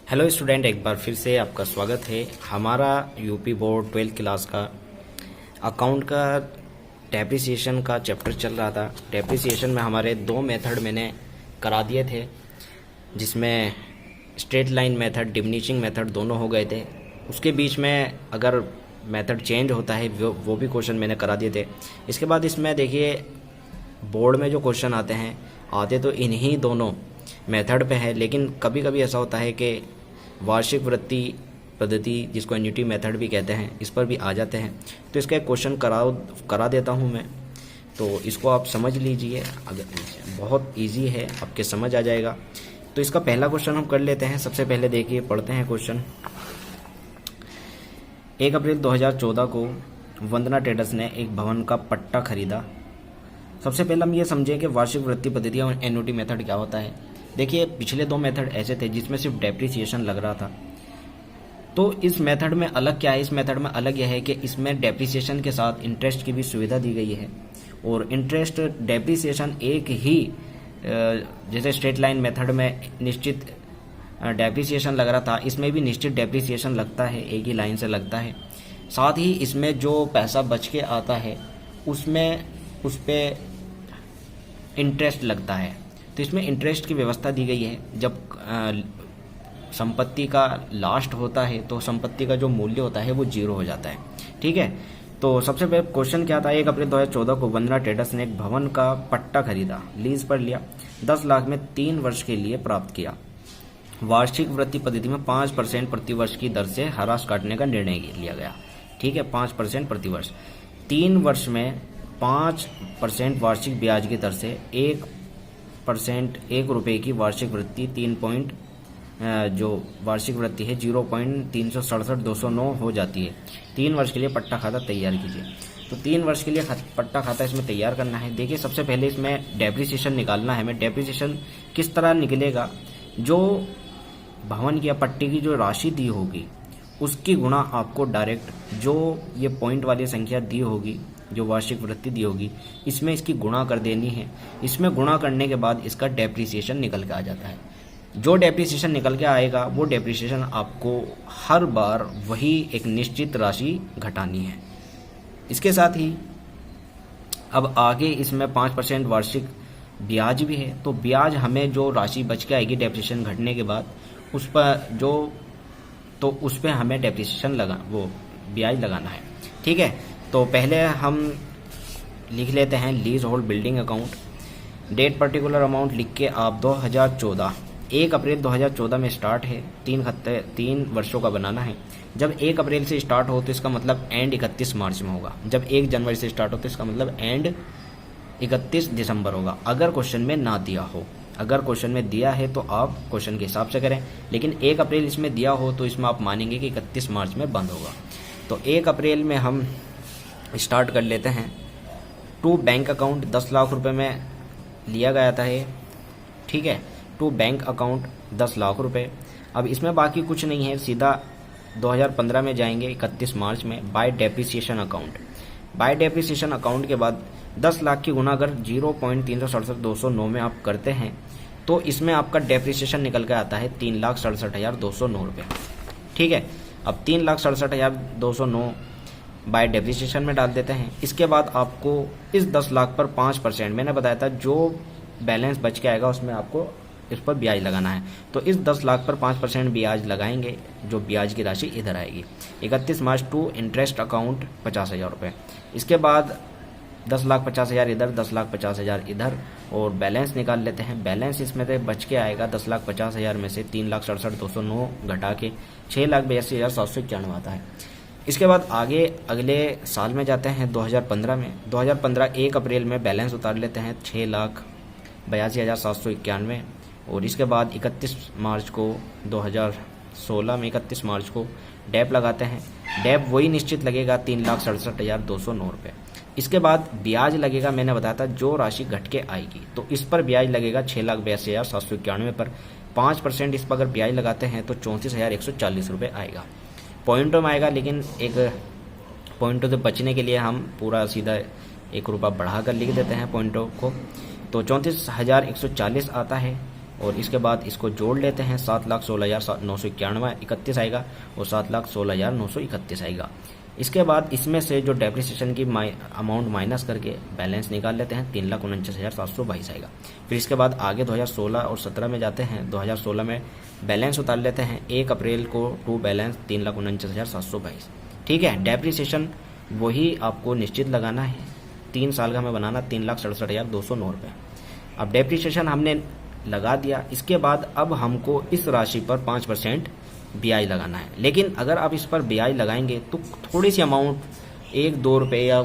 Hello student, एक बार फिर से आपका स्वागत है। हमारा यूपी बोर्ड 12th क्लास का अकाउंट का डेप्रिसिएशन का चैप्टर चल रहा था। डेप्रिसिएशन में हमारे दो मेथड मैंने करा दिए थे, जिसमें straight line method, diminishing method दोनों हो गए थे। उसके बीच में अगर मेथड चेंज होता है वो भी क्वेश्चन मैंने करा दिए थे। इसके बाद इसमें देखिए बोर्ड में जो क्वेश्चन आते तो इन्हीं दोनों मेथड पे है, लेकिन कभी कभी ऐसा होता है कि वार्षिक वृत्ति पद्धति, जिसको एन्युटी मेथड भी कहते हैं, इस पर भी आ जाते हैं। तो इसका एक क्वेश्चन करा देता हूं मैं, तो इसको आप समझ लीजिए। अगर बहुत इजी है, आपके समझ आ जाएगा। तो इसका पहला क्वेश्चन हम कर लेते हैं। सबसे पहले देखिए, पढ़ते हैं क्वेश्चन। 1 अप्रैल 2014 को वंदना ट्रेडर्स ने एक भवन का पट्टा खरीदा। सबसे पहले हम ये समझें कि वार्षिक वृत्ति पद्धति और एन्युटी मेथड क्या होता है। देखिए, पिछले दो मेथड ऐसे थे जिसमें सिर्फ डेप्रिसिएशन लग रहा था। तो इस मेथड में अलग क्या है? इस मेथड में अलग यह है कि इसमें डेप्रिसिएशन के साथ इंटरेस्ट की भी सुविधा दी गई है। और इंटरेस्ट डेप्रिसिएशन एक ही, जैसे स्ट्रेट लाइन मेथड में निश्चित डेप्रिसिएशन लग रहा था, इसमें भी निश्चित डेप्रिसिएशन लगता है, एक ही लाइन से लगता है। साथ ही इसमें जो पैसा बच के आता है उसमें उस पर इंटरेस्ट लगता है। तो इसमें इंटरेस्ट की व्यवस्था दी गई है। जब संपत्ति का लास्ट होता है तो संपत्ति का जो मूल्य होता है वो 0 हो जाता है। ठीक है। तो सबसे पहले क्वेश्चन क्या था? 1 अप्रैल 2014 को वंदना ट्रेडर्स ने एक भवन का पट्टा खरीदा, लीज पर लिया, 10 लाख में 3 वर्ष के लिए प्राप्त किया। वार्षिक वृत्ति पद्धति में 5% प्रति वर्ष की दर से हरास काटने का निर्णय लिया गया। ठीक है, 5% प्रति वर्ष। 3 वर्ष में 5% वार्षिक ब्याज की दर से 1% ₹1 की वार्षिक वृत्ति 3 जो वार्षिक वृत्ति है 0.367209 हो जाती है। 3 वर्ष के लिए पट्टा खाता तैयार कीजिए। तो 3 वर्ष के लिए पट्टा खाता इसमें तैयार करना है। देखिए, सबसे पहले इसमें डेप्रिसिएशन निकालना है हमें। डेप्रिसिएशन किस तरह निकलेगा? जो भवन की या पट्टे की जो राशि दी होगी उसकी गुणा आपको डायरेक्ट, जो ये पॉइंट वाली संख्या दी होगी, जो वार्षिक वृत्ति दी होगी, इसमें इसकी गुणा कर देनी है। इसमें गुणा करने के बाद इसका डेप्रिसिएशन निकल के आ जाता है। जो डेप्रिसिएशन निकल के आएगा वो डेप्रिसिएशन आपको हर बार वही एक निश्चित राशि घटानी है। इसके साथ ही अब आगे इसमें 5% वार्षिक ब्याज भी है। तो ब्याज हमें जो राशि बच के आएगी डेप्रिसिएशन घटने के बाद, उस पर हमें डेप्रिसिएशन वो ब्याज लगाना है। ठीक है। तो पहले हम लिख लेते हैं lease hold building account. Date particular amount लिख के आप 2014 1 अप्रैल 2014 में स्टार्ट है। 3 वर्षों का बनाना है। जब 1 अप्रैल से स्टार्ट हो तो इसका मतलब एंड 31 मार्च में होगा। जब 1 जनवरी से स्टार्ट हो तो इसका मतलब एंड 31 दिसंबर होगा, अगर क्वेश्चन में ना दिया हो। अगर क्वेश्चन में दिया है तो आप क्वेश्चन के हिसाब से करें, लेकिन 1 अप्रैल इसमें दिया हो तो इसमें आप मानेंगे कि 31 मार्च में बंद होगा। तो 1 अप्रैल में हम स्टार्ट कर लेते हैं। टू बैंक अकाउंट 10 लाख रुपए में लिया गया था ये। ठीक है, टू बैंक अकाउंट 10 लाख रुपए। अब इसमें बाकी कुछ नहीं है, सीधा 2015 में जाएंगे 31 मार्च में bye depreciation account. Bye depreciation account के बाद 10 लाख की गुना अगर 0.367209 में आप करते हैं तो इसमें आपका डेप्रिसिएशन निकल के आता है 3,67,209 रुपये। ठीक है। अब 3,67,209 बाय डेप्रिसिएशन में डाल देते हैं। इसके बाद आपको इस 10 लाख पर 5%, मैंने बताया था जो बैलेंस बच के आएगा उसमें आपको इस पर ब्याज लगाना है। तो इस 10 लाख पर 5% ब्याज लगाएंगे, जो ब्याज की राशि इधर आएगी। 31 मार्च टू इंटरेस्ट अकाउंट 50,000 रुपये। इसके बाद 10,50,000 इधर, 10,50,000 इधर, और बैलेंस निकाल लेते हैं। बैलेंस इसमें से बच के आएगा 10,50,000 में से 3,67,209 घटा के 6,82,791 आता है। इसके बाद आगे अगले साल में जाते हैं 2015 में। 2015 1 अप्रैल में बैलेंस उतार लेते हैं 6,82,791, और इसके बाद 31 मार्च को 2016 में 31 मार्च को डैप लगाते हैं। डैप वही निश्चित लगेगा 3,67,209 रुपये। इसके बाद ब्याज लगेगा, मैंने बताया था जो राशि घट के आएगी, तो इस पर ब्याज लगेगा 6,82,791 पर। 5% इस पर अगर ब्याज लगाते हैं तो 34,140 रुपये आएगा। पॉइंटों में आएगा, लेकिन एक पॉइंटों से बचने के लिए हम पूरा सीधा 1 रुपया बढ़ा कर लिख देते हैं पॉइंटों को। तो 34,140 आता है। और इसके बाद इसको जोड़ लेते हैं, 7,16,991 आएगा और 7,16,931 आएगा। इसके बाद इसमें से जो डेप्रिसिएशन की अमाउंट माइनस करके बैलेंस निकाल लेते हैं, 3,49,722 आएगा। फिर इसके बाद आगे 2016 और 17 में जाते हैं। 2016 में बैलेंस उतार लेते हैं 1 अप्रैल को टू बैलेंस 3,49,722। ठीक है, डेप्रिसिएशन वही आपको निश्चित लगाना है, 3 साल का हमें बनाना, 3,67,209 रुपये। अब डेप्रिसिएशन हमने लगा दिया, इसके बाद अब हमको इस राशि पर 5% ब्याज लगाना है। लेकिन अगर आप इस पर ब्याज लगाएंगे तो थोड़ी सी अमाउंट 1-2 रुपये या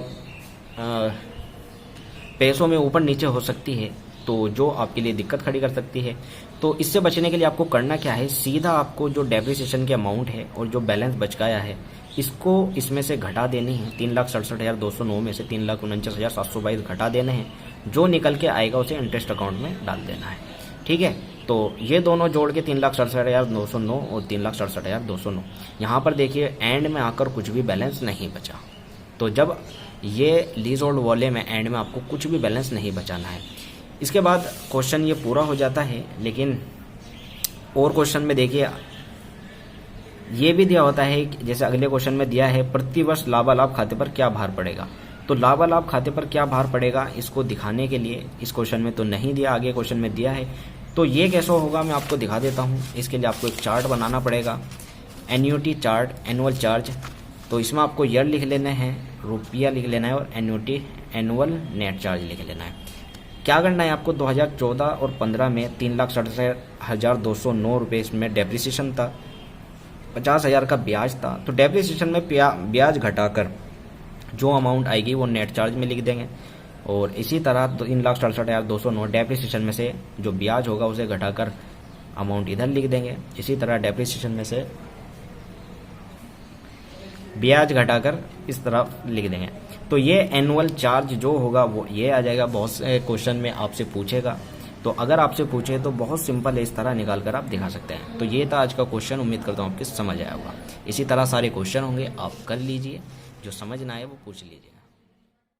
पैसों में ऊपर नीचे हो सकती है, तो जो आपके लिए दिक्कत खड़ी कर सकती है। तो इससे बचने के लिए आपको करना क्या है, सीधा आपको जो डेप्रिसिएशन की अमाउंट है और जो बैलेंस बचकाया है इसको इसमें से घटा देनी है। 3,67,209 में से 3,49,722 घटा देने हैं, जो निकल के आएगा उसे इंटरेस्ट अकाउंट में डाल देना है। ठीक है, तो ये दोनों जोड़ के 3,67,909 और 3,67,209। यहाँ पर देखिए एंड में आकर कुछ भी बैलेंस नहीं बचा। तो जब ये लीज होल्ड वाले में एंड में आपको कुछ भी बैलेंस नहीं बचाना है। इसके बाद क्वेश्चन ये पूरा हो जाता है। लेकिन और क्वेश्चन में देखिए ये भी दिया होता है, जैसे अगले क्वेश्चन में दिया है प्रतिवर्ष लाभालाभ खाते पर क्या भार पड़ेगा। तो लाभालाभ खाते पर क्या भार पड़ेगा इसको दिखाने के लिए इस क्वेश्चन में तो नहीं दिया, आगे क्वेश्चन में दिया है। तो ये कैसे होगा मैं आपको दिखा देता हूँ। इसके लिए आपको एक चार्ट बनाना पड़ेगा, एन्युटी चार्ट, एनुअल चार्ज। तो इसमें आपको ईयर लिख लेना है, रुपया लिख लेना है और एन्युटी एनुअल नेट चार्ज लिख लेना है। क्या करना है आपको, 2014 और 15 में 3,67,209 रुपये इसमें डेप्रिसिएशन था, 50,000 का ब्याज था। तो डेप्रिसिएशन में ब्याज घटाकर जो अमाउंट आएगी वो नेट चार्ज में लिख देंगे और इसी तरह 3,67,209 डेप्रिसिएशन में से जो ब्याज होगा उसे घटाकर अमाउंट इधर लिख देंगे। इसी तरह डेप्रिसिएशन में से ब्याज घटाकर इस तरफ लिख देंगे। तो ये एनुअल चार्ज जो होगा वो ये आ जाएगा। बहुत से क्वेश्चन में आपसे पूछेगा, तो अगर आपसे पूछे तो बहुत सिंपल है, इस तरह निकाल कर आप दिखा सकते हैं। तो ये था आज का क्वेश्चन, उम्मीद करता हूँ आपके समझ आया होगा। इसी तरह सारे क्वेश्चन होंगे, आप कर लीजिए, जो समझ ना आए वो पूछ लीजिए।